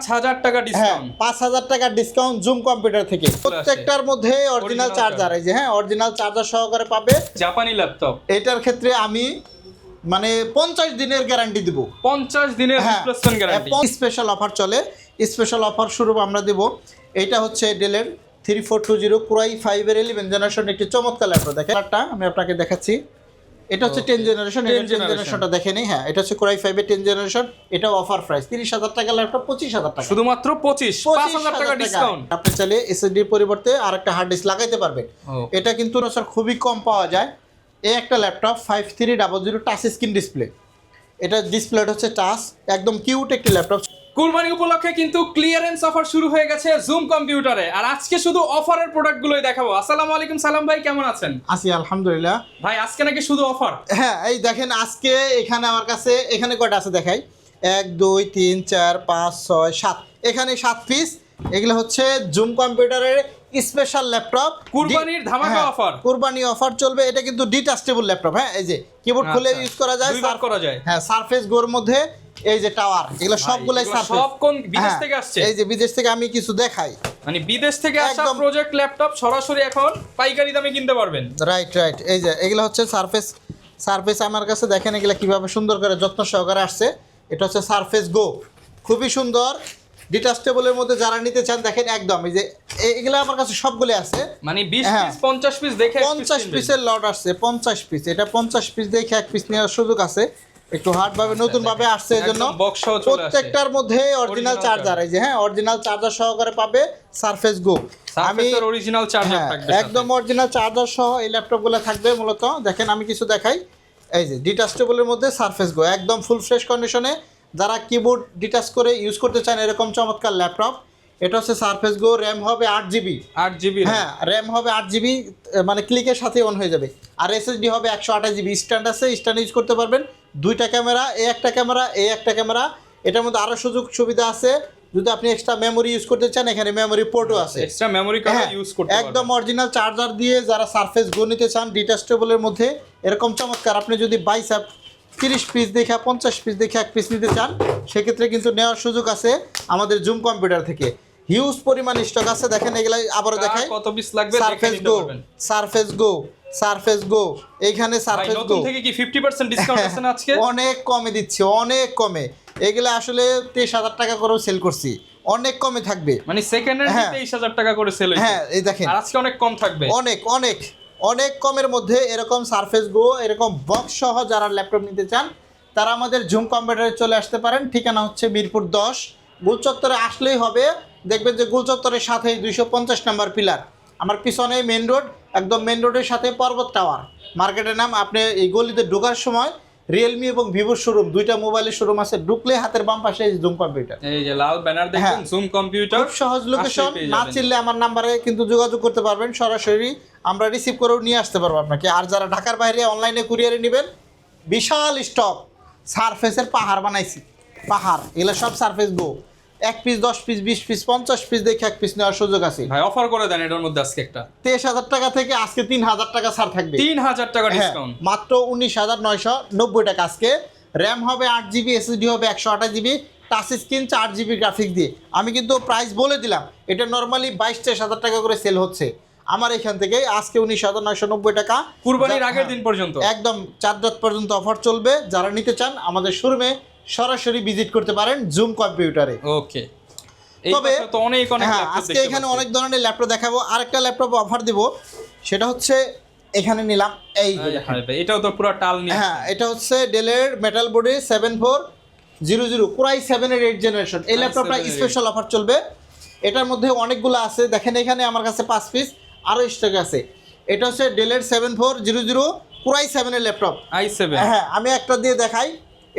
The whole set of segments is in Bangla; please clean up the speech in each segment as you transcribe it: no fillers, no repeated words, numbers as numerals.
5,000 টাকা ডিসকাউন্ট। 5,000 টাকা ডিসকাউন্ট জুম কম্পিউটার থেকে। প্রত্যেকটার মধ্যে অরিজিনাল চার্জার, এই যে অরিজিনাল চার্জার সহকারে পাবে। জাপানি ল্যাপটপ, এটার ক্ষেত্রে আমি মানে 50 দিনের গ্যারান্টি দিব। 50 দিনের রিপ্লেসমেন্ট গ্যারান্টি। স্পেশাল অফার চলে, স্পেশাল অফার স্বরূপ আমরা দেব। এটা হচ্ছে ডেলের 3420 Core i5 এর 11 জেনারেশন একটি চমৎকার ল্যাপটপ। দেখেন একটা আমি আপনাকে দেখাচ্ছি, এটা হচ্ছে 10 জেনারেশন। 10 জেনারেশনটা দেখেনি। এটা হচ্ছে Core i5 এর 10 জেনারেশন। এটা অফার প্রাইস 30,000 টাকা ল্যাপটপ, 25,000 টাকা, শুধুমাত্র 5,000 টাকা ডিসকাউন্ট। আপনি চাইলে এসএসডি এর পরিবর্তে আরেকটা হার্ড ডিস্ক লাগাইতে পারবেন। এটা কিন্তু স্যার খুবই কম পাওয়া যায়। এই একটা ল্যাপটপ 5300 টাচ স্ক্রিন ডিসপ্লে। এটা ডিসপ্লেটা হচ্ছে টাচ, একদম কিউট একটি ল্যাপটপ। কুরবানি উপলক্ষে কিন্তু ক্লিয়ারেন্স অফার শুরু হয়ে গেছে জুম কম্পিউটারে, আর আজকে শুধু অফারের প্রোডাক্টগুলোই দেখাবো। আসসালামু আলাইকুম সালাম ভাই, কেমন আছেন? আছি আলহামদুলিল্লাহ। ভাই আজকে নাকি শুধু অফার? হ্যাঁ, এই দেখেন আজকে এখানে আমার কাছে এখানে কয়টা আছে দেখাই, 1 2 3 4 5 6 7, এখানে 7 পিস। এগুলো হচ্ছে জুম কম্পিউটারের স্পেশাল ল্যাপটপ, কুরবানির ধামাকা অফার। কুরবানি অফার চলবে। এটা কিন্তু ডিটাচেবল ল্যাপটপ। হ্যাঁ, এই যে কিবোর্ড খুলে ইউজ করা যায়, সার্ভ করা যায়। হ্যাঁ, সারফেস গোর মধ্যে এই যে টাওয়ার, এগুলো সবগুলাই সারফেস। সব কোন বিদেশ থেকে আসছে? এই যে বিদেশ থেকে আমি কিছু দেখাই, মানে বিদেশ থেকে আসা প্রজেক্ট ল্যাপটপ সরাসরি এখন পাইকারি দামে কিনতে পারবেন। রাইট। এই যে এগুলো হচ্ছে সারফেস আমার কাছে দেখেন এগুলো কিভাবে সুন্দর করে যত্ন সহকারে আসছে। এটা হচ্ছে সারফেস গো, খুবই সুন্দর ডিটাচেবলের মধ্যে। যারা নিতে চান দেখেন একদম এই যে এগুলো আমার কাছে সবগুলো আছে। মানে 20 পিস 50 পিস দেখে 50 পিসের লট আসছে, 50 পিস। এটা 50 পিস দেখে এক পিস নেওয়ার সুযোগ আছে। একটু হার্ড ভাবে নতুন ভাবে আসছে, এজন্য প্রত্যেকটার মধ্যে অরিজিনাল চার্জার, এই যে অরিজিনাল চার্জার সহকারে পাবে সারফেস গো। আমি অরিজিনাল চার্জার থাকবে, একদম অরিজিনাল চার্জার সহ এই ল্যাপটপগুলো থাকবে। মূলত দেখেন আমি কিছু দেখাই, এই যে ডিটাচেবলের মধ্যে সারফেস গো, একদম ফুল ফ্রেশ কন্ডিশনে। যারা কিবোর্ড ডিটাচ করে ইউজ করতে চান এরকম চমৎকার ল্যাপটপ। এটা হচ্ছে সারফেস গো, র্যাম হবে 8GB। হ্যাঁ, র্যাম হবে 8GB, মানে ক্লিকের সাথে অন হয়ে যাবে। আর এসএসডি হবে 128GB। স্ট্যান্ড আছে, স্ট্যান্ড ইউজ করতে পারবেন। দুইটা ক্যামেরা, এই একটা ক্যামেরা। এটার মধ্যে আরও সুযোগ সুবিধা আছে। যদি আপনি এক্সট্রা মেমোরি ইউজ করতে চান, এখানে মেমোরি পোর্টও আছে, এক্সট্রা মেমোরি কার্ড ইউজ করতে পারবেন। একদম অরিজিনাল চার্জার দিয়ে যারা সারফেস গো নিতে চান ডিটাচেবলের মধ্যে এরকম চমৎকার, আপনি যদি 30 পিস দেখে 50 পিস দেখে এক পিস নিতে চান, সেক্ষেত্রে কিন্তু নেওয়ার সুযোগ আছে আমাদের জুম কম্পিউটার থেকে। হিউজ পরিমাণ স্টক আছে। দেখেন এগুলাই আবারও দেখাই, কত পিস লাগবে দেখে নিতে পারবেন। সারফেস গো এইখানে সারফেস গো থেকে কি 50% ডিসকাউন্ট আছে না আজকে? অনেক কমে দিচ্ছি, অনেক কমে। এগুলা আসলে 23,000 টাকা করেও সেল করছি, অনেক কমে থাকবে। মানে সেকেন্ডের 23,000 টাকা করে সেল হইছে। হ্যাঁ, এই দেখেন, আর আজকে অনেক কম থাকবে, অনেক কমের মধ্যে এরকম সারফেস গো, এরকম বক্স সহ যারা ল্যাপটপ নিতে চান তারা আমাদের জুম কম্পিউটারে চলে আসতে পারেন। ঠিকানা হচ্ছে মিরপুর 10, গুলচত্বরে আসলেই হবে। দেখবেন যে গুলচত্বরের সাথে 250 নম্বর পিলার, আমার পিছনে মেন রোড, একদম মেন রোডের সাথে পর্বত টাওয়ার মার্কেটের নাম। আপনি এই গলিতে ঢোকার সময় রিয়েলমি এবং ভিভোর শোরুম, দুইটা মোবাইলের শোরুম আছে। ঢুকলে হাতের বাম পাশে জুম কম্পিউটার, এই যে লাল ব্যানার দেখেন জুম কম্পিউটার। খুব সহজ লোকেশন। না চিনলে আমার নাম্বারে কিন্তু যোগাযোগ করতে পারবেন, সরাসরি আমরা রিসিভ করেও নিয়ে আসতে পারবো আপনাকে। আর যারা ঢাকার বাইরে অনলাইনে কুরিয়ারে নেবেন, বিশাল স্টক, সারফেসের পাহাড় বানাইছি, পাহাড়। এগুলো সব সারফেস গো, 1 পিস 10 পিস 20 পিস 50 পিস দেখে এক পিস নেওয়ার সুযোগ আছে। ভাই অফার করে দেন এটার মধ্যে আজকে একটা 23,000 টাকা থেকে আজকে 3,000 টাকা ছাড় থাকবে। 3,000 টাকা ডিসকাউন্ট, মাত্র 19,990 টাকা আজকে। র্যাম হবে 8GB, এসএসডি হবে 128GB, touch screen 4GB graphics দিয়ে। আমি কিন্তু প্রাইস বলে দিলাম, এটা নর্মালি 22,000 টাকা করে সেল হচ্ছে আমার এখান থেকে। আজকে 19,990 টাকা, কুরবানির আগের দিন পর্যন্ত, একদম 4 রাত পর্যন্ত অফার চলবে। যারা নিতে চান আমাদের শোরুমে সরাসরি ভিজিট করতে পারেন জুম কম্পিউটারে। ওকে। তবে তো অনেক আজকে এখানে অনেক ধরনের ল্যাপটপ দেখাবো। আরেকটা ল্যাপটপ অফার দিব, সেটা হচ্ছে এখানে নিলাম, এই এটাও তো পুরো টাল নিয়ে। হ্যাঁ, এটা হচ্ছে ডেলের মেটাল বডি 7400 Core i7 এর 8 জেনারেশন। এই ল্যাপটপটা স্পেশাল অফার চলবে। এটার মধ্যে অনেকগুলো আছে, দেখেন এখানে আমার কাছে 5 পিস আরও স্টক আছে। এটা হচ্ছে ডেলের 7400 Core i7 এর ল্যাপটপ, i7। হ্যাঁ, আমি একটা দিয়ে দেখাই।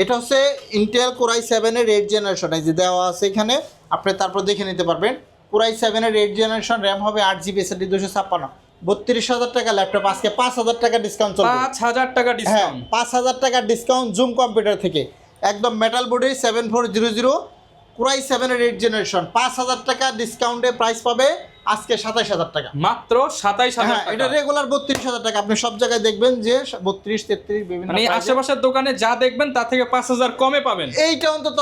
এটা হচ্ছে ইন্টেল Core i7 এর 8 জেনারেশন, এই যে দেওয়া আছে এখানে, আপনি তারপর দেখে নিতে পারবেন। Core i7 এর 8 জেনারেশন, র্যাম হবে 8GB, এসএসডি 256। 32,000 টাকা ল্যাপটপ, আজকে 5,000 টাকা ডিসকাউন্ট চলবে। 5,000 টাকা ডিসকাউন্ট, 5,000 টাকা ডিসকাউন্ট জুম কম্পিউটার থেকে। একদম মেটাল বডি 7400 কোরাই 7 এর 8 জেনারেশন 5000 টাকা ডিসকাউন্টে প্রাইস পাবে আজকে 27000 টাকা, মাত্র 27000 হ্যাঁ টাকা। এটা রেগুলার 32000 টাকা। আপনি সব জায়গায় দেখবেন যে 32 33 বিভিন্ন মানে price এ। আশেপাশের দোকানে যা দেখবেন তার থেকে 5000 কমে পাবেন। এইটা অন্তত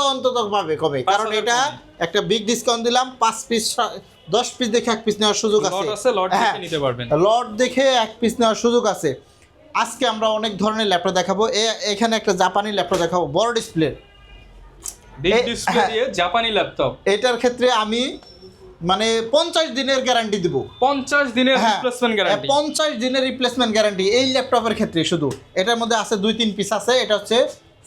পাবে কবে, কারণ 5000 এটা কমে। একটা বিগ ডিসকাউন্ট দিলাম। 5 পিস 10 পিস দেখে 1 পিস নেওয়ার সুযোগ আছে, লট আছে, লট হ্যাঁ, দেখে নিতে পারবেন। লট দেখে 1 পিস নেওয়ার সুযোগ আছে। আজকে আমরা অনেক ধরনের ল্যাপটপ দেখাবো। এখানে একটা জাপানি ল্যাপটপ দেখাবো, বড় ডিসপ্লে, বিগ ডিসপ্লে হ্যাঁ। দিয়ে জাপানি ল্যাপটপ। এটার ক্ষেত্রে আমি মানে 50 দিনের গ্যারান্টি দিব। 50 দিনের হ্যাঁ, রিপ্লেসমেন্ট গ্যারান্টি। 50 দিনের রিপ্লেসমেন্ট গ্যারান্টি এই ল্যাপটপের ক্ষেত্রে শুধু। এটার মধ্যে আছে 2-3 পিস আছে। এটা হচ্ছে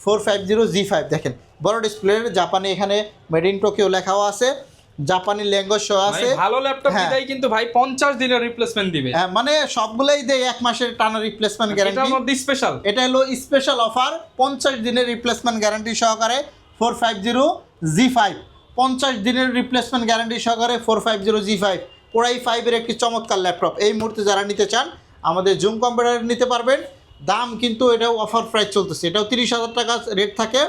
450G5, দেখেন বড় ডিসপ্লের, জাপানি, এখানে মেড ইন টোকিও লেখাও আছে, জাপানি ল্যাঙ্গুয়েজ সহ আছে। ভালো ল্যাপটপ হ্যাঁ। দিদাই কিন্তু ভাই 50 দিনের রিপ্লেসমেন্ট দিবে। হ্যাঁ, মানে সবগুলাই দেয় 1 মাসের টানা রিপ্লেসমেন্ট গ্যারান্টি। এটার মধ্যে স্পেশাল, এটা হলো স্পেশাল অফার, 50 দিনের রিপ্লেসমেন্ট গ্যারান্টি সহকারে 450G5, 50 দিনের রিপ্লেসমেন্ট গ্যারান্টি সহকারে 450G5 কোরাই 5 এর একটি চমৎকার ল্যাপটপ। এই মুহূর্তে যারা নিতে চান আমাদের জুম কম্পিউটারে নিতে পারবেন। দাম কিন্তু এটাও অফার প্রাইস চলতেছে, এটাও 30,000 টাকা রেট থাকে।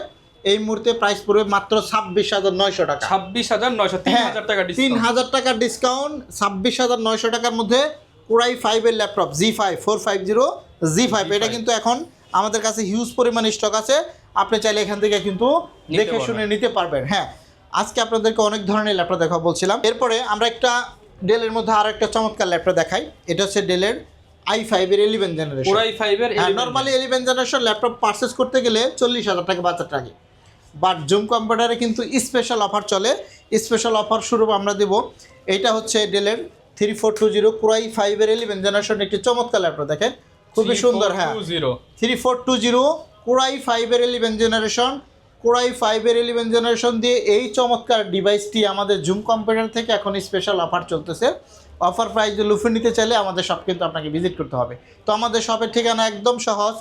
এই মুহূর্তে প্রাইস পড়বে মাত্র 26,900 টাকা। 26900, 3000 টাকা ডিসকাউন্ট। 3000 টাকার ডিসকাউন্ট, 26,900 টাকার মধ্যে কোরাই 5 এর ল্যাপটপ G5, 450G5। এটা কিন্তু এখন আমাদের কাছে হিউজ পরিমাণ স্টক আছে, আপনি চাইলে এখান থেকে কিন্তু দেখে শুনে নিতে পারবেন। হ্যাঁ, আজকে আপনাদেরকে অনেক ধরনের ল্যাপটপ দেখাবো বলছিলাম। এরপরে আমরা একটা ডেলের মধ্যে আরো একটা চমৎকার ল্যাপটপ দেখাই। এটা হচ্ছে ডেলের i5 এর 11 জেনারেশন। কোরাই 5 এর নরমালি 11 জেনারেশন ল্যাপটপ পারচেজ করতে গেলে 40,000 টাকা বাজার লাগে, বাট জুম কম্পিউটারে কিন্তু স্পেশাল অফার চলে। স্পেশাল অফার স্বরূপ আমরা দেব, এইটা হচ্ছে ডেলের 3420 কোরাই 5 এর 11 জেনারেশন, একটি চমৎকার ল্যাপটপ, দেখেন খুবই সুন্দর। হ্যাঁ, 3420 কোরাই 5 এর 11 জেনারেশন, কোরাই 5 এর 11 জেনারেশন দিয়ে এই চমৎকার ডিভাইসটি আমাদের জুম কম্পিউটার থেকে এখন স্পেশাল অফার চলতেছে। অফার প্রাইস লুফে নিতে চাইলে আমাদের শপ কিন্তু আপনাকে ভিজিট করতে হবে। তো আমাদের শপের ঠিকানা একদম সহজ,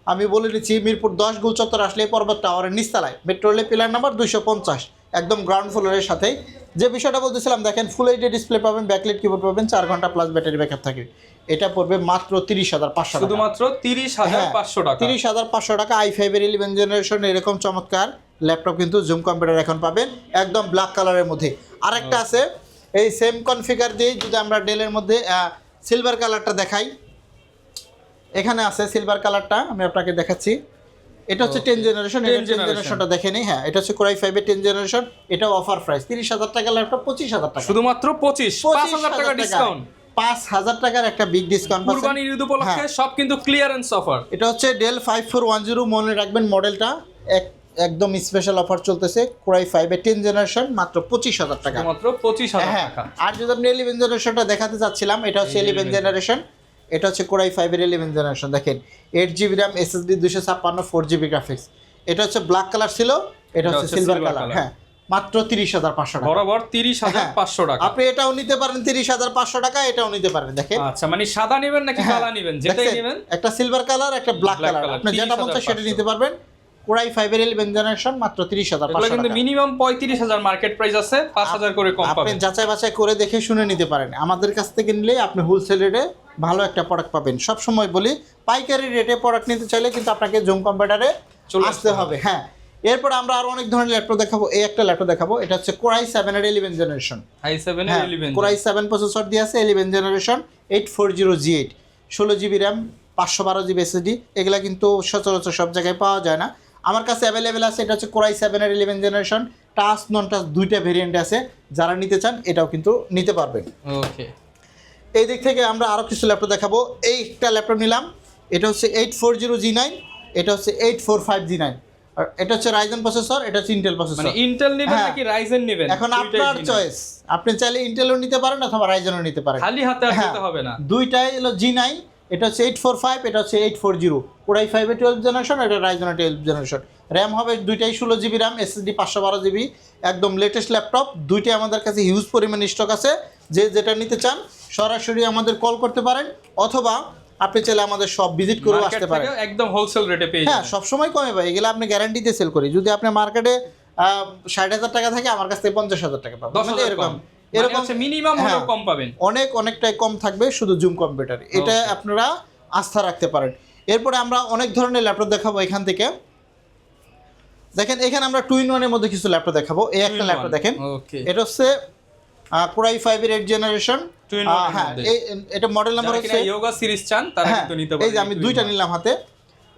আমি বলে দিচ্ছি, মিরপুর 10 গোল চত্বর আসলে পর্বত টাওয়ারের নিচতলায়, মেট্রো রেলের পিলার নাম্বার 250, একদম গ্রাউন্ড ফ্লোরের সাথেই। যে বিষয়টা বলতেছিলাম, দেখেন ফুল এইচডি ডিসপ্লে পাবেন, ব্যাকলাইট কিবোর্ড পাবেন, 4 ঘন্টা প্লাস ব্যাটারি ব্যাকআপ থাকে। এটা পড়বে মাত্র 30,500 টাকা, শুধুমাত্র 30,500 টাকা। 30,500 টাকা। i5 এর 11 জেনারেশন এরকম চমৎকার ল্যাপটপ কিন্তু জুম কম্পিউটার এখন পাবেন একদম ব্ল্যাক কালারের মধ্যে। আরেকটা আছে এই সেম কনফিগার দিয়ে, যদি আমরা ডেলের মধ্যে সিলভার কালারটা দেখাই, এখানে আছে সিলভার কালারটা, আমি আপনাকে দেখাচ্ছি। এটা হচ্ছে 10 জেনারেশন, 10 জেনারেশনটা দেখে নিই। হ্যাঁ, এটা হচ্ছে কোরাই 5 এর 10 জেনারেশন, এটাও অফার প্রাইস 30,000 টাকা ল্যাপটপ 25,000 টাকা, শুধুমাত্র 5000 টাকা ডিসকাউন্ট। 5,000 টাকার একটা বিগ ডিসকাউন্ট পাচ্ছেন। কুরবানির ঈদ উপলক্ষে সব কিন্তু ক্লিয়ারেন্স অফার। এটা হচ্ছে ডেল 5410, মনে রাখবেন মডেলটা, একদম স্পেশাল অফার চলতেছে। কোরাই 5 এর 10 জেনারেশন মাত্র 25,000 টাকা, মাত্র 25,000 হ্যাঁ। টাকা। আর যদি আপনি 11 জেনারেশনটা দেখাতে চাচ্ছিলাম, এটা হচ্ছে 11 জেনারেশন, এটা হচ্ছে কোরাই 5 এর 11 জেনারেশন, দেখেন 8GB RAM, SSD 256, 4GB graphics. এটা হচ্ছে ব্ল্যাক কালার ছিল, এটা হচ্ছে সিলভার কালার। হ্যাঁ, মাত্র 30,500 টাকা, বরাবর 30,500 টাকা। আপনি এটাও নিতে পারেন 30,500 টাকা, এটাও নিতে পারেন। দেখেন, আচ্ছা, মানে সাদা নেবেন নাকি কালা নেবেন, যেটাই নেবেন, একটা সিলভার কালার, একটা ব্ল্যাক কালার, কালার, আপনি যেটা মন চায় সেটা 30,500 নিতে পারবেন। কোরাই 5 এর 11 জেনারেশন মাত্র 30,500 কিন্তু টাকা। মিনিমাম 35,000 মার্কেট প্রাইস আছে, 5,000 করে কম আপনি পাবেন। যাচাই বাছাই করে দেখে শুনে নিতে পারেন। আমাদের কাছ থেকে নিলে আপনি হোলসেল রেটে ভালো একটা প্রোডাক্ট পাবেন। সব সময় বলি, পাইকারি রেটে প্রোডাক্ট নিতে চাইলে কিন্তু আপনাকে জুম কম্পিউটারে আসতে হবে। হ্যাঁ, এরপর আমরা আরো অনেক ধরনের ল্যাপটপ দেখাবো। এই একটা ল্যাপটপ দেখাবো, এটা হচ্ছে কোরাই 7 এর 11 জেনারেশন, i7 এর 11 কোরাই 7 প্রসেসর দিয়ে আছে, 11 generation, 840G8, 16GB RAM, 512GB SSD। এগুলা কিন্তু সচরাচর সব জায়গায় পাওয়া যায় না, আমার কাছে অ্যাভেলেবেল আছে। এটা হচ্ছে কোরাই 7 এর 11 জেনারেশন, টাচ নন টাচ দুইটা ভেরিয়েন্ট আছে, যারা নিতে চান এটাও কিন্তু নিতে পারবেন। ওকে, এই দিক থেকে আমরা আরও কিছু ল্যাপটপ দেখাবো। এই একটা ল্যাপটপ নিলাম, এটা হচ্ছে 840G9, এটা হচ্ছে 845G9, আর এটা হচ্ছে রাইজেন প্রসেসর, এটা হচ্ছে ইন্টেল প্রসেসর। মানে ইন্টেল নেবেন নাকি রাইজেন নেবেন, এখন আপনার চয়েস, আপনি চাইলে ইন্টেলও নিতে পারেন অথবা রাইজেনও নিতে পারেন, খালি হাতে আসতে হবে না। দুইটাই হলো G9, এটা হচ্ছে 845, এটা হচ্ছে 840, কোরাই 5 এর 12 জেনারেশন, এটা রাইজেনের 12 জেনারেশন। র্যাম হবে দুইটাই 16GB RAM, SSD 512GB, একদম লেটেস্ট ল্যাপটপ। দুইটাই আমাদের কাছে হিউজ পরিমাণ স্টক আছে, যে যেটা নিতে চান সরাসরি আমাদের কল করতে পারেন, অথবা আপনি চাইলে আমাদের সব ভিজিট করেও আসতে পারেন, একদম হোলসেল রেটে পেয়ে যাবেন। হ্যাঁ, সবসময় কমে পাই, এগুলো আপনি গ্যারান্টিতে সেল করি। যদি আপনি মার্কেটে 60,000 টাকা থাকে, আমার কাছ থেকে 50,000 টাকা পাবেন, মানে এরকম মিনিমাম হলেও কম পাবেন, অনেকটাই কম থাকবে শুধু জুম কম্পিউটার, এটা আপনারা আস্থা রাখতে পারেন। এরপরে আমরা অনেক ধরনের ল্যাপটপ দেখাবো এখান থেকে। দেখেন এখানে আমরা 2-in-1 এর মধ্যে কিছু ল্যাপটপ দেখাবো। এই একটা ল্যাপটপ দেখেন, ওকে, এটা হচ্ছে কোরাই 5 এর 8 জেনারেশন। হ্যাঁ, এটা মডেল নাম্বার হচ্ছে ইয়োগা সিরিজ চান তারা কিন্তু নিতে পারেন। এই যে আমি দুইটা নিলাম হাতে,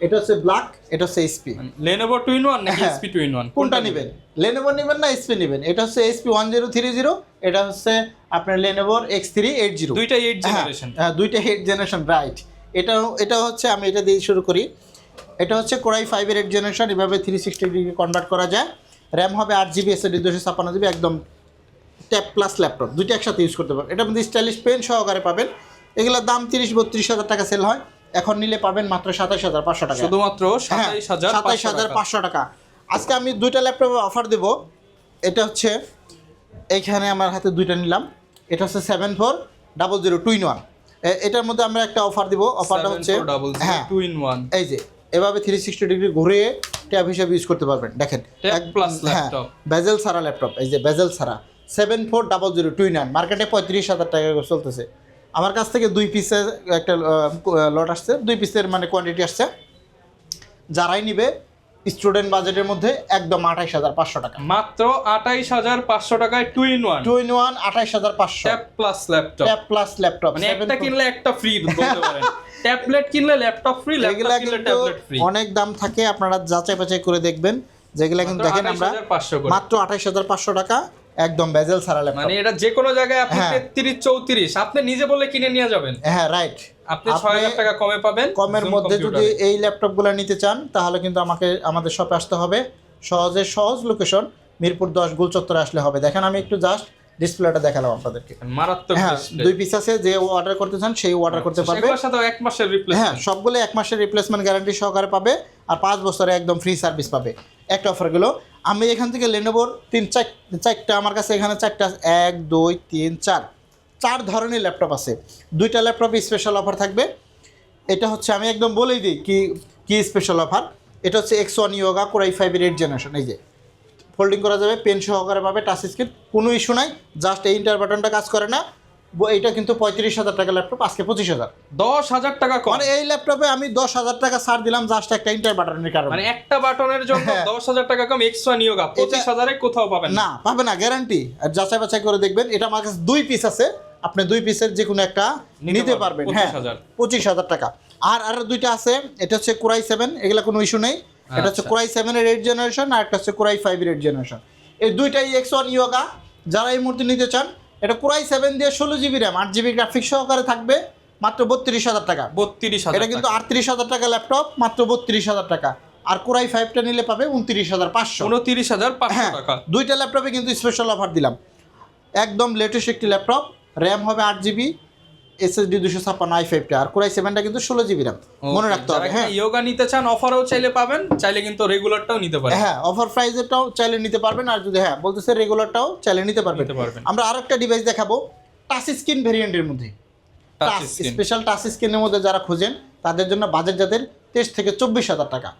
এটা হচ্ছে ব্ল্যাক, এটা হচ্ছে এইচপি। Lenovo 2-in-1 নাকি হ্যাঁ। HP 2-in-1 কোনটা নেবেন? Lenovo নেবেন না এইচপি নেবেন? এটা হচ্ছে এইচপি 1030, এটা হচ্ছে আপনার Lenovo X380। দুইটাই 8 জেনারেশন। হ্যাঁ, দুইটা 8 জেনারেশন, রাইট। এটা হচ্ছে, আমি এটা দিয়ে শুরু করি। এটা হচ্ছে কোরাই 5 এর 8 জেনারেশন, এভাবে 360 ডিগ্রি কনভার্ট করা যায়। র্যাম হবে 8GB, SSD 256GB, একদম ট্যাব প্লাস ল্যাপটপ দুইটা একসাথে ইউজ করতে পারবেন। এটার মধ্যে স্টাইলিশ পেন সহকারে পাবেন। এগুলোর দাম 30-32 হাজার টাকা সেল হয়, এখন নিলে পাবেন মাত্র 27,500 টাকা। শুধুমাত্র 27,500 টাকা। আজকে আমি দুইটা ল্যাপটপে অফার দেব। এটা হচ্ছে এইখানে আমার হাতে দুইটা নিলাম, এটা হচ্ছে 7400 2-in-1। এটার মধ্যে আমরা একটা অফার দিব। অফারটা হচ্ছে 2-in-1, এই যে এভাবে 360 ডিগ্রি ঘুরিয়ে ট্যাব হিসেবে ইউজ করতে পারবেন। দেখেন ট্যাব প্লাস ল্যাপটপ, বেজেল ছাড়া ল্যাপটপ, এই যে বেজেল ছাড়া 7400 2-in-1, মার্কেটে 35,000 টাকা করে চলতেছে। আমার কাছ থেকে 2 পিসের একটা লট আসছে, 2 পিসের মানে কোয়ান্টিটি আসছে। যারাই নিবে স্টুডেন্ট বাজেটের মধ্যে একদম 28,500 টাকা, মাত্র 28,500 টাকায় 2-in-1 28,500 tab plus laptop. Tab plus laptop, মানে একটা কিনলে একটা ফ্রি বলতে পারেন। ট্যাবলেট কিনলে ল্যাপটপ ফ্রি, এগুলা ল্যাপটপ কিনলে কিন্তু ট্যাবলেট ফ্রি। অনেক দাম থাকে, আপনারা যাচাই বাছাই করে দেখবেন। যেগুলা কিন্তু দেখেন আমরা 28,500 করে। মাত্র 28,500 টাকা, একদম বেজেল ছাড়া ল্যাপটপ। মানে এটা যে কোনো জায়গায় আপনি হ্যাঁ। 33-34 আপনি নিজে বলে কিনে নিয়ে যাবেন, হ্যাঁ রাইট। আপনি 6,000 টাকা কমে পাবেন। কমের Zoom মধ্যে যদি কম্পিউটারে। এই ল্যাপটপগুলো নিতে চান তাহলে কিন্তু আমাদের শপে আসতে হবে। সহজ লোকেশন মিরপুর 10 গোল চত্বরে আসলে হবে। দেখেন আমি একটু জাস্ট ডিসপ্লেটা দেখালাম আপনাদেরকে। মারাত্মক হ্যাঁ, display। 2 পিস আছে, যে অর্ডার করতে চান সেই অর্ডার করতে পারবে। সেগুলোর সাথে 1 মাসের হ্যাঁ, রিপ্লেসমেন্ট। সবগুলো 1 মাসের রিপ্লেসমেন্ট গ্যারান্টি সহকারে পাবে, আর 5 বছরে একদম ফ্রি সার্ভিস পাবে। একটা অফারগুলো আমি এখান থেকে লেনোভোর 4টা আমার কাছে এখানে 4টা 1 2 3 4 ধরনের ল্যাপটপ আছে। 2টা ল্যাপটপে স্পেশাল অফার থাকবে। এটা হচ্ছে আমি একদম বলেই দিই কি স্পেশাল অফার। এটা হচ্ছে X1 ইয়োগা কোরাই 5 এর 8 জেনারেশন, এই যে ফোল্ডিং করা যাবে, পেন সহকারে পাবে, টাচ স্ক্রিন, কোনো ইস্যু নাই। জাস্ট এই ইন্টার বাটনটা কাজ করে না। এইটা কিন্তু 35,000 টাকা ল্যাপটপ, আজকে 25,000, 10,000 টাকা কম। মানে এই ল্যাপটপে আমি 10,000 টাকা ছাড় দিলাম জাস্ট একটা ইন্টার বাটনের কারণে। মানে একটা বাটনের জন্য হ্যাঁ। 10,000 টাকা কম। X1 ইয়োগা 25,000 এ কোথাও পাবেন না, পাবে না, গ্যারান্টি। আর যাচাই বাছাই করে দেখবেন। এটা আমার কাছে 2 পিস আছে, আপনি 2 পিসের যে কোনো একটা নিতে পারবেন। হ্যাঁ, 25,000 টাকা। আর দুইটা আছে, এটা হচ্ছে কোরাই 7, এগুলা কোনো ইস্যু নেই। এটা হচ্ছে কোরাই 7 এর 8 জেনারেশন, আর একটা হচ্ছে কোরাই 5 এর 8 জেনারেশন। এই দুইটাই X1 ইয়োগা। যারা এই মুহূর্তে নিতে চান, এটা কোরাই 7 দিয়ে 16GB র্যাম 8GB গ্রাফিক্স সহকারে থাকবে, মাত্র 32,000 টাকা। 32,000। এটা কিন্তু 38,000 টাকা ল্যাপটপ, মাত্র 32,000 টাকা। আর কোরাই 5টা নিলে পাবে 29,500। 29,500 টাকা। দুইটা ল্যাপটপে কিন্তু স্পেশাল অফার দিলাম। একদম লেটেস্ট একটি ল্যাপটপ, র্যাম হবে 8GB, SSD 256 i5টা, আর কোরাই 7টা কিন্তু 16GB র্যাম, মনে রাখতে হবে। হ্যাঁ, ইয়োগা নিতে চান অফারও চাইলে পাবেন, চাইলে কিন্তু রেগুলারটাও নিতে পারেন। হ্যাঁ, অফার প্রাইসেরটাও চাইলে নিতে পারবেন, আর যদি বলতেছে রেগুলারটাও চাইলে নিতে পারবেন। আমরা আরেকটা ডিভাইস দেখাবো টাচ স্ক্রিন ভেরিয়েন্টের মধ্যে। টাচ স্পেশাল টাচ স্ক্রিনের মধ্যে যারা খোঁজেন তাদের জন্য বাজেট যাদের 23 থেকে 24,000 টাকা,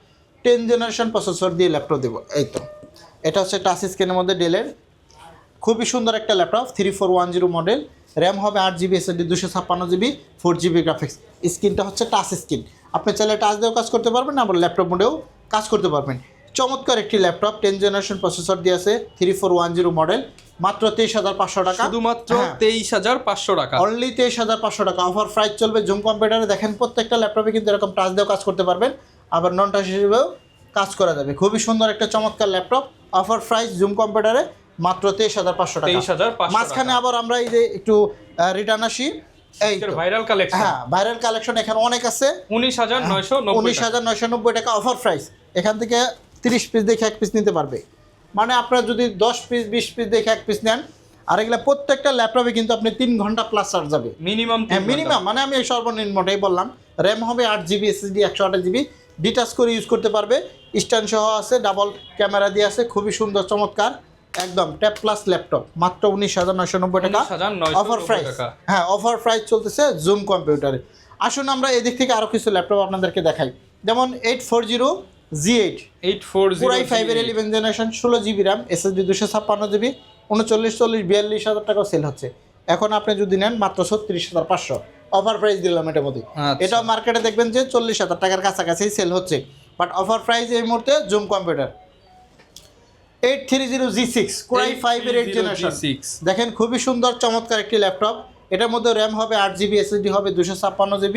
10 জেনারেশন প্রসেসর দিয়ে ল্যাপটপ দেবো। এই তো এটা হচ্ছে টাচ স্ক্রিনের মধ্যে ডেলের খুবই সুন্দর একটা ল্যাপটপ, 3410 মডেল, র্যাম হবে 8GB, SSD 256GB, 4GB graphics. স্ক্রিনটা হচ্ছে টাচ স্ক্রিন, আপনি চাইলে টাচ দিয়েও কাজ করতে পারবেন, আবার ল্যাপটপ মোডেও কাজ করতে পারবেন। চমৎকার একটি ল্যাপটপ, 10 জেনারেশন প্রসেসর দিয়ে আছে, 3410 মডেল, মাত্র 23,500 টাকা। শুধুমাত্র 23,500 টাকা, অনলি 23,500 টাকা। অফার প্রাইস চলবে জুম কম্পিউটারে। দেখেন প্রত্যেকটা ল্যাপটপে কিন্তু এরকম টাচ দিয়েও কাজ করতে পারবেন, আবার নন টাচ হিসেবেও কাজ করা যাবে। খুবই সুন্দর একটা চমৎকার ল্যাপটপ। অফার প্রাইস জুম কম্পিউটারে মাত্র 23,500 টাকা। 23,500 মাঝখানে আবার আমরা এই যে একটু রিটার্ন আসি, এই ভাইরাল কালেকশন। হ্যাঁ, ভাইরাল কালেকশন এখানে অনেক আছে। 19,990 টাকা অফার প্রাইস। এখান থেকে 30 পিস দেখে 1 পিস নিতে পারবে। মানে আপনারা যদি 10 পিস 20 পিস দেখে 1 পিস নেন, আর এগুলো প্রত্যেকটা ল্যাপটপে কিন্তু আপনি 3 ঘন্টা প্লাস চার্জ যাবে মিনিমাম। হ্যাঁ, মিনিমাম, মানে আমি সর্বনিম্নটাই বললাম। র্যাম হবে 8GB, SSD 128GB, ডিটাচ করে ইউজ করতে পারবে, স্ট্যান্ড সহ আছে, ডাবল ক্যামেরা দিয়ে আছে, খুবই সুন্দর চমৎকার একদম ট্যাব প্লাস ল্যাপটপ, মাত্র 19,990 টাকা অফার প্রাইস। হ্যাঁ, অফার প্রাইস চলতেছে জুম কম্পিউটারে। আসুন আমরা এদিক থেকে আরও কিছু ল্যাপটপ আপনাদেরকে দেখাই, যেমন 840G8 কোরাই 5 এর 11 generation, 16GB RAM, SSD 256GB, 39-42,000 টাকাও সেল হচ্ছে। এখন আপনি যদি নেন মাত্র 36,500 অফার প্রাইস দিলাম এটার মধ্যে। এটা মার্কেটে দেখবেন যে 40,000 টাকার কাছাকাছি সেল হচ্ছে, বাট অফার প্রাইস এই মুহূর্তে zoom computer 830G6 Core i5 এর 8 জেনারেশন। দেখেন খুবই সুন্দর চমৎকার একটি ল্যাপটপ। এটার মধ্যে র্যাম হবে 8GB, SSD হবে 256GB,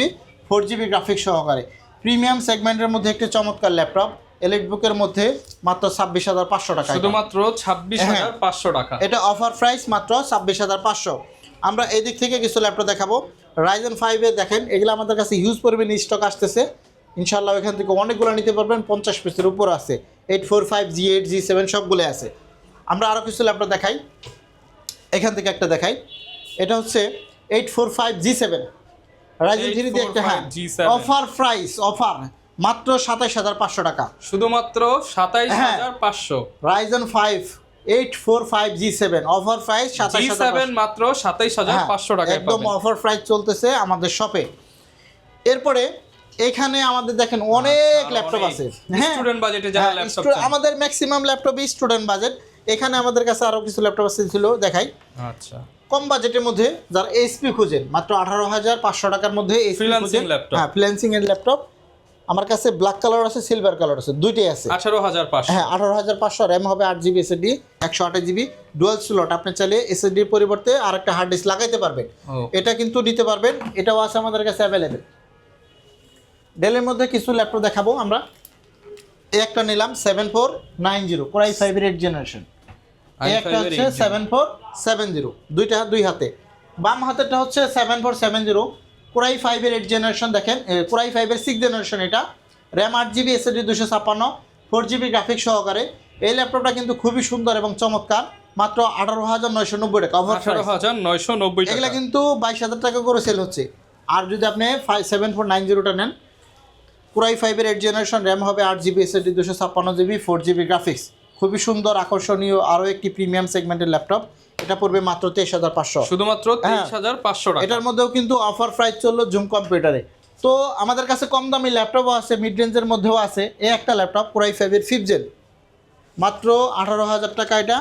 4GB গ্রাফিক্স সহকারে। প্রিমিয়াম সেগমেন্টের মধ্যে একটি চমৎকার ল্যাপটপ। এলিট বুকের মধ্যে মাত্র 26,500 টাকা, শুধুমাত্র 26,500 টাকা। এটা অফার প্রাইস মাত্র 26,500। আমরা এই দিক থেকে কিছু ল্যাপটপ দেখাবো। Ryzen 5 এ দেখেন এগুলো আমাদের কাছে হিউজ পরিমাণে স্টক আসতেছে। ইনশাআল্লাহ এখান থেকে অনেকগুলো নিতে পারবেন, 50 পিসের উপর আছে। 845 G8 G7 সবগুলো আছে। আমরা আরও কিছু ল্যাপটপ দেখাই, এখান থেকে একটা দেখাই। এটা হচ্ছে 845 G7 Ryzen 3 দিয়ে একটা, হ্যাঁ অফার প্রাইস, অফার মাত্র 27,500 টাকা, শুধুমাত্র 27,500। Ryzen 5 845 G7 অফার প্রাইস 27,500, মাত্র 27,500 টাকা, একদম অফার প্রাইস চলতেছে আমাদের শপে। এরপরে এখানে আমাদের দেখেন অনেক ল্যাপটপ আছে, হ্যাঁ স্টুডেন্ট বাজেটে যারা ল্যাপটপ আমাদের ম্যাক্সিমাম ল্যাপটপই স্টুডেন্ট বাজেট। এখানে আমাদের কাছে আরো কিছু ল্যাপটপ আছে, ছিল দেখাই। আচ্ছা, কম বাজেটের মধ্যে যারা এইচপি খুঁজেন, মাত্র 18,500 টাকার মধ্যে এইচপি খুঁজেন, হ্যাঁ ফ্রিল্যান্সিং এর ল্যাপটপ। আমার কাছে ব্ল্যাক কালার আছে, সিলভার কালার আছে, দুইটাই আছে। 18,500, হ্যাঁ 18,500। র্যাম হবে 8GB, SSD 128GB, dual slot. আপনি চাইলে SSD এর পরিবর্তে আরেকটা হার্ড ডিস্ক লাগাইতে পারবেন, এটা কিন্তু নিতে পারবেন, এটাও আছে আমাদের কাছে অ্যাভেলেবেল। ডেলের মধ্যে কিছু ল্যাপটপ দেখাবো আমরা। এই একটা নিলাম 7490 Core i5 এর 8 জেনারেশন। এই একটা হচ্ছে 7470, দুইটা দুই হাতে। বাম হাতেরটা হচ্ছে 7470 Core i5 এর 8 জেনারেশন। দেখেন Core i5 এর 6 জেনারেশন। এটা RAM 8GB, SSD 256, 4GB graphics সহকারে। এই ল্যাপটপটা কিন্তু খুবই সুন্দর এবং চমৎকার, মাত্র 18,990 টাকা অফার প্রাইস। 18,990 টাকা। এগুলা কিন্তু 22,000 টাকা করে সেল হচ্ছে। আর যদি আপনি 7490টা নেন, Core i5 এর 8 জেনারেশন, র্যাম হবে 8GB, SSD 256GB, 4GB graphics. খুবই সুন্দর আকর্ষণীয় আরও একটি প্রিমিয়াম সেগমেন্টের ল্যাপটপ। এটা পড়বে মাত্র 23,500, শুধুমাত্র 23,500 টাকা। এটার মধ্যেও কিন্তু অফার প্রাইস চললো জুম কম্পিউটারে। তো আমাদের কাছে কম দামি ল্যাপটপও আছে, মিড রেঞ্জের মধ্যেও আছে। এই একটা ল্যাপটপ Core i5 এর 5th জেন, মাত্র 18,000 টাকা। এটা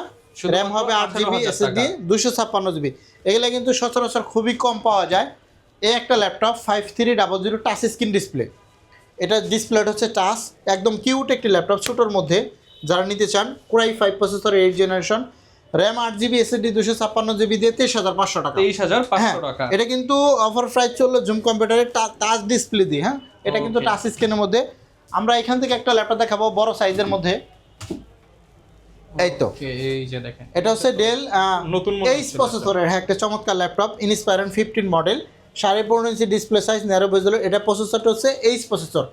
র্যাম হবে 8GB, SSD 256GB। এগুলো কিন্তু সচরাচর খুবই কম পাওয়া যায়। এই একটা ল্যাপটপ 5300 টাচ স্ক্রিন ডিসপ্লে। এটা ডিসপ্লেটা হচ্ছে টাচ, একদম কিউট একটি ল্যাপটপ ছোটোর মধ্যে। যারা নিতে চান, Core i5 প্রসেসরের 8 generation, RAM 8GB, SSD 256GB দিয়ে 23,500 টাকা। 23,500 টাকা। এটা কিন্তু অফার প্রাইস চললো জুম কম্পিউটারের টাচ ডিসপ্লে দিয়ে। হ্যাঁ এটা কিন্তু টাচ স্ক্রিনের মধ্যে। আমরা এখান থেকে একটা ল্যাপটপ দেখাবো বড় সাইজের মধ্যে। এই তো এই যে দেখেন, এটা হচ্ছে ডেল নতুন এইচ প্রসেসরের, হ্যাঁ একটা চমৎকার laptop, Inspiron 15 model, 15.5 inch display size, narrow বেজেল। এটা প্রসেসরটা হচ্ছে এইচ প্রসেসর।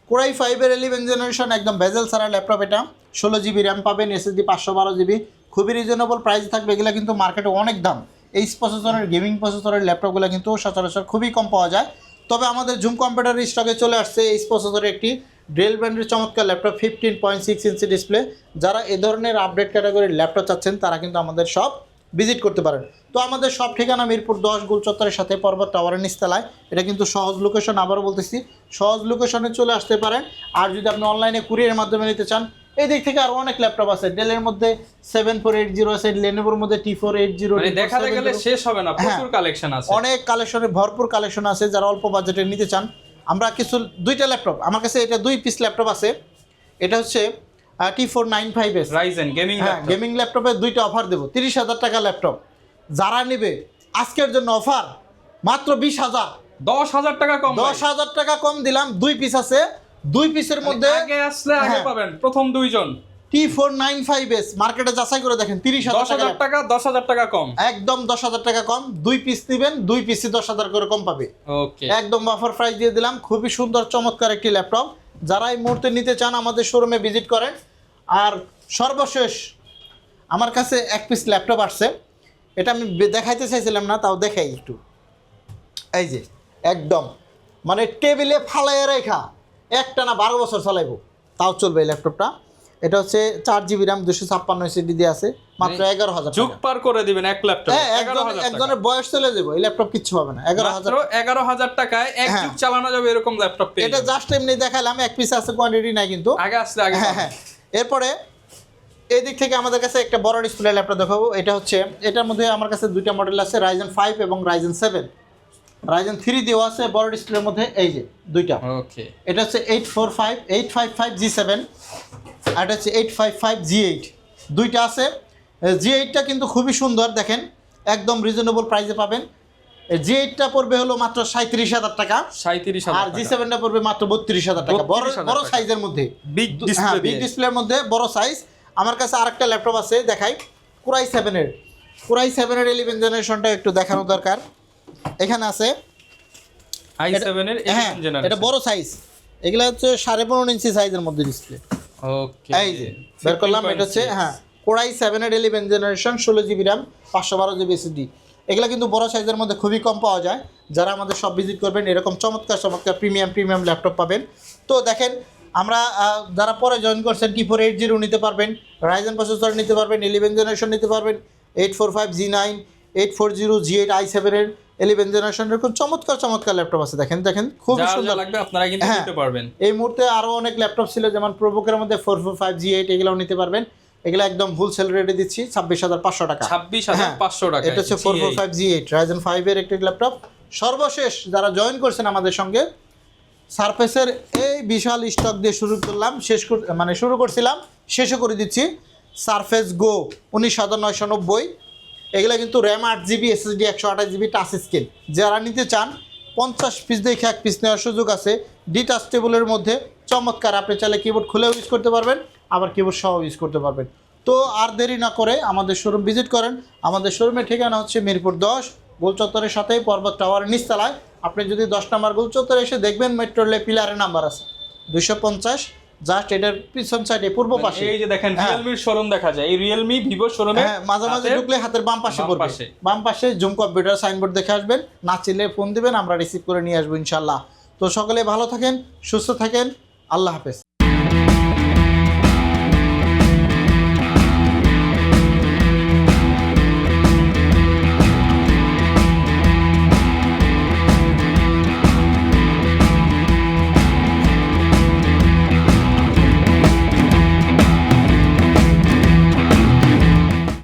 Core i5 এর 11 জেনারেশন, একদম বেজেল ছাড়া ল্যাপটপ। এটা 16GB র্যাম পাবেন, SSD 512GB, খুবই রিজনেবল প্রাইস থাকবে। এগুলো কিন্তু মার্কেটে অনেক দাম। এইচ প্রসেসরের গেমিং প্রসেসরের ল্যাপটপগুলো কিন্তু সচরাচর খুবই কম পাওয়া যায়। তবে আমাদের জুম কম্পিউটারের স্টকে চলে আসছে এইচ প্রসেসরের একটি ডেল ব্র্যান্ডের চমৎকার ল্যাপটপ, 15.6 ইঞ্চি ডিসপ্লে। যারা এ ধরনের আপডেট ক্যাটাগরির ল্যাপটপ চাচ্ছেন, তারা কিন্তু আমাদের শপ ভিজিট করতে পারেন। তো আমাদের সব ঠিকানা মিরপুর 10 গোল চত্বরের সাথে পর্বত টাওয়ারের নিচতলায়। এটা কিন্তু সহজ লোকেশন, আবারও বলতেছি সহজ লোকেশনে চলে আসতে পারেন। আর যদি আপনি অনলাইনে কুরিয়ারের মাধ্যমে নিতে চান, এই দিক থেকে আরও অনেক ল্যাপটপ আছে। ডেলের মধ্যে 7480 আছে, লেনোভোর মধ্যে T480। দেখাতে গেলে শেষ হবে না, প্রচুর কালেকশন আছে, অনেক কালেকশনে ভরপুর কালেকশন আছে। যারা অল্প বাজেটে নিতে চান, আমরা কিছু দুইটা ল্যাপটপ, আমার কাছে এটা 2 পিস ল্যাপটপ আছে। এটা হচ্ছে T495S Ryzen gaming laptop. Gaming ল্যাপটপের দুইটা অফার দেবো, 30,000 টাকা ল্যাপটপ। যারা নেবে আজকের জন্য অফার মাত্র 20,000, 10,000 টাকা কম, 10,000 টাকা কম দিলাম। 2 পিস আছে, 2 পিসের মধ্যে আগে আসলে আগে পাবেন প্রথম দুইজন। T495S মার্কেটে যাচাই করে দেখেন, 30,000 টাকা, 10,000 টাকা কম, একদম 10,000 টাকা কম। 2 পিস নেবেন, 2 পিসই 10,000 করে কম পাবে। ওকে, একদম একদম অফার প্রাইস দিয়ে দিলাম। খুবই সুন্দর চমৎকার একটি ল্যাপটপ। যারা এই মুহূর্তে নিতে চান, আমাদের শোরুমে ভিজিট করেন। আর সর্বশেষ আমার কাছে 1 পিস ল্যাপটপ আসছে, এটা আমি দেখাইতে চাইছিলাম না, তাও দেখাই একটু। এই যে একদম মানে টেবিলে ফালাইয়া রেখা একটানা 12 বছর চালাইবো, তাও চলবে এই ল্যাপটপটা। এটা হচ্ছে 4GB র্যাম, 256 SSD দিয়ে আছে, মাত্র 11,000 যুগ পার করে দিবেন এক ল্যাপটপ। হ্যাঁ একজনের বয়স চলে যাবে, এই ল্যাপটপ কিচ্ছু হবে না। 11,000 টাকায় এক যুগ চালানো যাবে এরকম ল্যাপটপ। এটা জাস্ট এমনি দেখালাম, 1 পিস আছে, কোয়ান্টিটি নাই কিন্তু। আগে আসলে আগে। হ্যাঁ এরপরে এই দিক থেকে আমাদের কাছে একটা বড় ডিসপ্লে ল্যাপটপ দেখাবো। এটা হচ্ছে, এটার মধ্যে আমার কাছে দুইটা মডেল আছে, Ryzen 5 এবং Ryzen 7। Ryzen 3 দিয়েও আছে বড় ডিসপ্লের মধ্যে, এই যে দুইটা। ওকে, এটা হচ্ছে 855 G7, আর এটা হচ্ছে 855 G8। দুইটা আছে। G8টা কিন্তু খুবই সুন্দর, দেখেন একদম রিজনেবল প্রাইসে পাবেন। G8টা পড়বে হলো মাত্র 37,000 টাকা, 37,000 আর G7টা পড়বে মাত্র 32,000 টাকা, বড় 32,000 বড় টাকা। সাইজের মধ্যে, বিগ হ্যাঁ ডিসপ্লে বিগ ডিসপ্লের মধ্যে বড় সাইজ। আমার কাছে আরেকটা ল্যাপটপ আছে, দেখাই। কোরাই 7-এর 11 জেনারেশনটা একটু দেখানো দরকার। এখানে আছে i7 এর হ্যাঁ, 11 জেনারেশন। এটা বড় সাইজ, এগুলা হচ্ছে 15.5 ইঞ্চি সাইজের মধ্যে ডিসপ্লে। ওকে, এই যে বের করলাম, এটা হচ্ছে হ্যাঁ core i 7-এর 11 generation, 16 GB RAM, 512 GB SSD। এগুলা কিন্তু বড় সাইজের মধ্যে খুবই কম পাওয়া যায়। যারা আমাদের সব ভিজিট করবেন এরকম চমৎকার চমৎকার প্রিমিয়াম ল্যাপটপ পাবেন। তো দেখেন, আমরা যারা পরে জয়েন করছেন T4 80 নিতে পারবেন, রাইজেন প্রসেসর নিতে পারবেন, 11 জেনারেশন নিতে পারবেন, 845 G9, 840 G8 i7-এর 11 জেনারেশন, এরকম চমৎকার ল্যাপটপ আছে। দেখেন খুব যা সুন্দর লাগবে আপনারা কিন্তু হ্যাঁ। নিতে পারবেন। এই মুহূর্তে আরও অনেক ল্যাপটপ ছিল, যেমন প্রোবুকের মধ্যে 445 G8, এগুলোও নিতে পারবেন। এগুলো একদম হোলসেল রেটে দিচ্ছি 26,500 টাকা। 26,500 টাকা। এটা হচ্ছে 445 G8 রাইজেন 5-এর একটি ল্যাপটপ। সর্বশেষ যারা জয়েন করছেন আমাদের সঙ্গে, সারফেসের এই বিশাল স্টক দিয়ে শুরু করলাম, শুরু করছিলাম, শেষও করে দিচ্ছি। সারফেস গো 19,990, এগুলো কিন্তু RAM 8GB, SSD 128GB, touch screen. যারা নিতে চান 50 পিস দেখে 1 পিস নেওয়ার সুযোগ আছে। ডিটাচ টেবিলের মধ্যে চমৎকার, আপনি চাইলে কিবোর্ড খুলেও ইউজ করতে পারবেন, আবার কিবোর্ড সহ ইউজ করতে পারবেন। তো আর দেরি না করে আমাদের শোরুম ভিজিট করেন। আমাদের শোরুমের ঠিকানা হচ্ছে মিরপুর 10, গোল চত্বরের সাথেই পর্বত টাওয়ারের নিচতলায়। আপনি যদি 10 নম্বর গোল চত্বরে এসে দেখবেন মেট্রো রেলের পিলারের নাম্বার আছে 250, জাস্ট এটার পিছন সাইডে পূর্ব পাশে। এই যে দেখেন হ্যাঁ। Realme শোরুম দেখা যায়, এই Realme Vivo শোরুমে হ্যাঁ, মাঝে ঢুকলে হাতের বাম পাশে পড়বে, বাম পাশে জুম কম্পিউটার সাইনবোর্ড দেখে আসবেন। না চিনলে ফোন দিবেন, আমরা রিসিভ করে নিয়ে আসবো ইনশাল্লাহ। তো সকলে ভালো থাকেন, সুস্থ থাকেন, আল্লাহ হাফেজ।